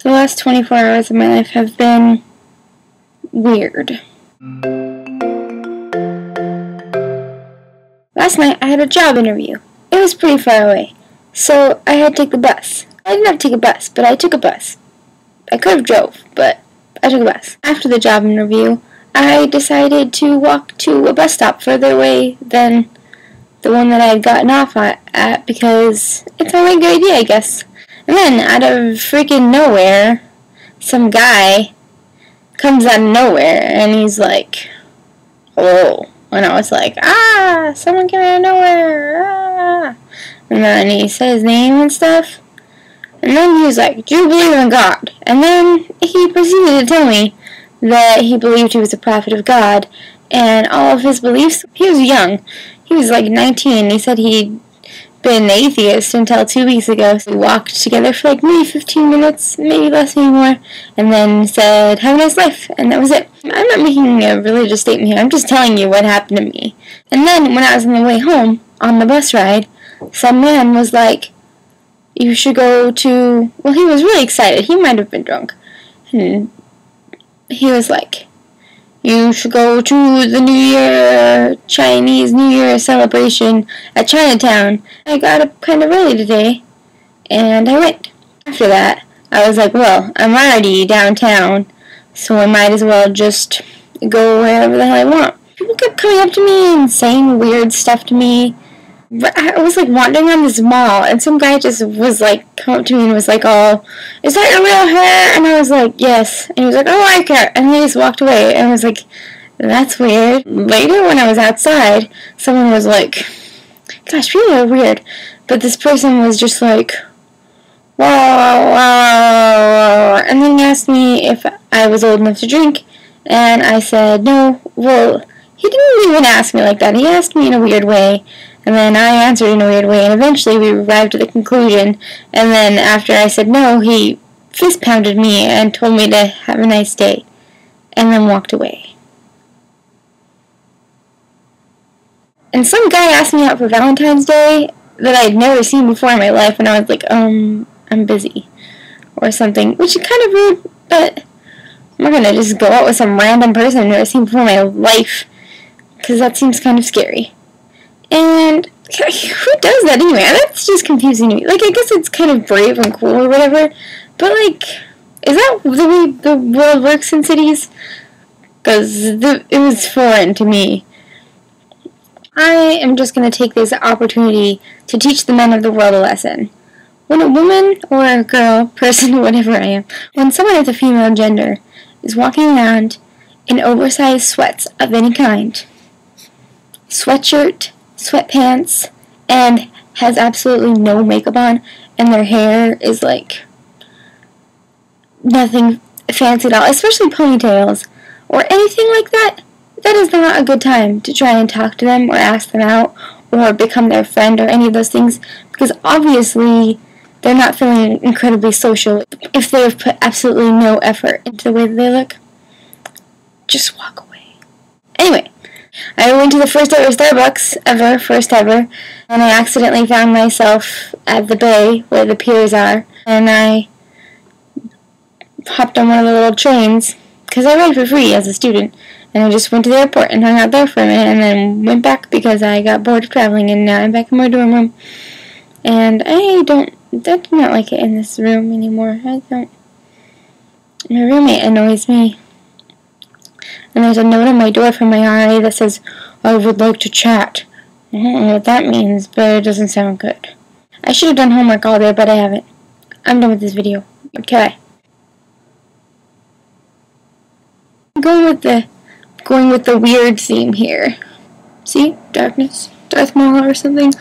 The last 24 hours of my life have been weird. Last night I had a job interview. It was pretty far away, so I had to take the bus. I didn't have to take a bus, but I took a bus. I could have drove, but I took a bus. After the job interview, I decided to walk to a bus stop further away than the one that I had gotten off at because it's a really good idea, I guess. And then, out of freaking nowhere, some guy comes out of nowhere, and he's like, hello. And I was like, someone came out of nowhere, And then he said his name and stuff. And then he was like, do you believe in God? And then he proceeded to tell me that he believed he was a prophet of God, and all of his beliefs. He was young. He was like 19. He said he'd been an atheist until 2 weeks ago. So we walked together for like maybe 15 minutes, maybe less, maybe more, and then said, have a nice life, and that was it. I'm not making a religious statement here. I'm just telling you what happened to me. And then when I was on the way home, on the bus ride, some man was like, you should go to, well, he was really excited. He might have been drunk. And he was like, you should go to the Chinese New Year celebration at Chinatown. I got up kind of early today, and I went. After that, I was like, well, I'm already downtown, so I might as well just go wherever the hell I want. People kept coming up to me and saying weird stuff to me. I was like wandering around this mall, and some guy just was like, come up to me and was like, oh, is that your real hair? And I was like, yes. And he was like, oh, I care. And he just walked away, and I was like, that's weird. Later, when I was outside, someone was like, gosh, people are weird. But this person was just like, whoa, whoa. And then he asked me if I was old enough to drink, and I said, no. Well, he didn't even ask me like that. He asked me in a weird way. And then I answered in a weird way, and eventually we arrived at the conclusion, and then after I said no, he fist-pounded me and told me to have a nice day, and then walked away. And some guy asked me out for Valentine's Day that I'd never seen before in my life, and I was like, I'm busy, or something, which is kind of rude, but I'm not gonna just go out with some random person I've never seen before in my life, because that seems kind of scary. And who does that anyway? That's just confusing to me. Like, I guess it's kind of brave and cool or whatever, but, like, is that the way the world works in cities? Because it was foreign to me. I am just going to take this opportunity to teach the men of the world a lesson. When a woman or a girl, person, whatever I am, when someone of the female gender is walking around in oversized sweats of any kind, sweatshirt, sweatpants, and has absolutely no makeup on, and their hair is like nothing fancy at all, especially ponytails or anything like that, that is not a good time to try and talk to them or ask them out or become their friend or any of those things, because obviously they're not feeling incredibly social if they've put absolutely no effort into the way that they look. Just walk away. Anyway, I went to the first ever Starbucks, first ever, and I accidentally found myself at the bay where the piers are, and I hopped on one of the little trains, because I ride for free as a student, and I just went to the airport and hung out there for a minute, and then went back because I got bored of traveling, and now I'm back in my dorm room, and I do not like it in this room anymore. I don't. My roommate annoys me. And there's a note on my door from my RA that says, I would like to chat. I don't know what that means, but it doesn't sound good. I should have done homework all day, but I haven't. I'm done with this video. Okay. I'm going with the weird theme here. See? Darkness. Darth Maul or something.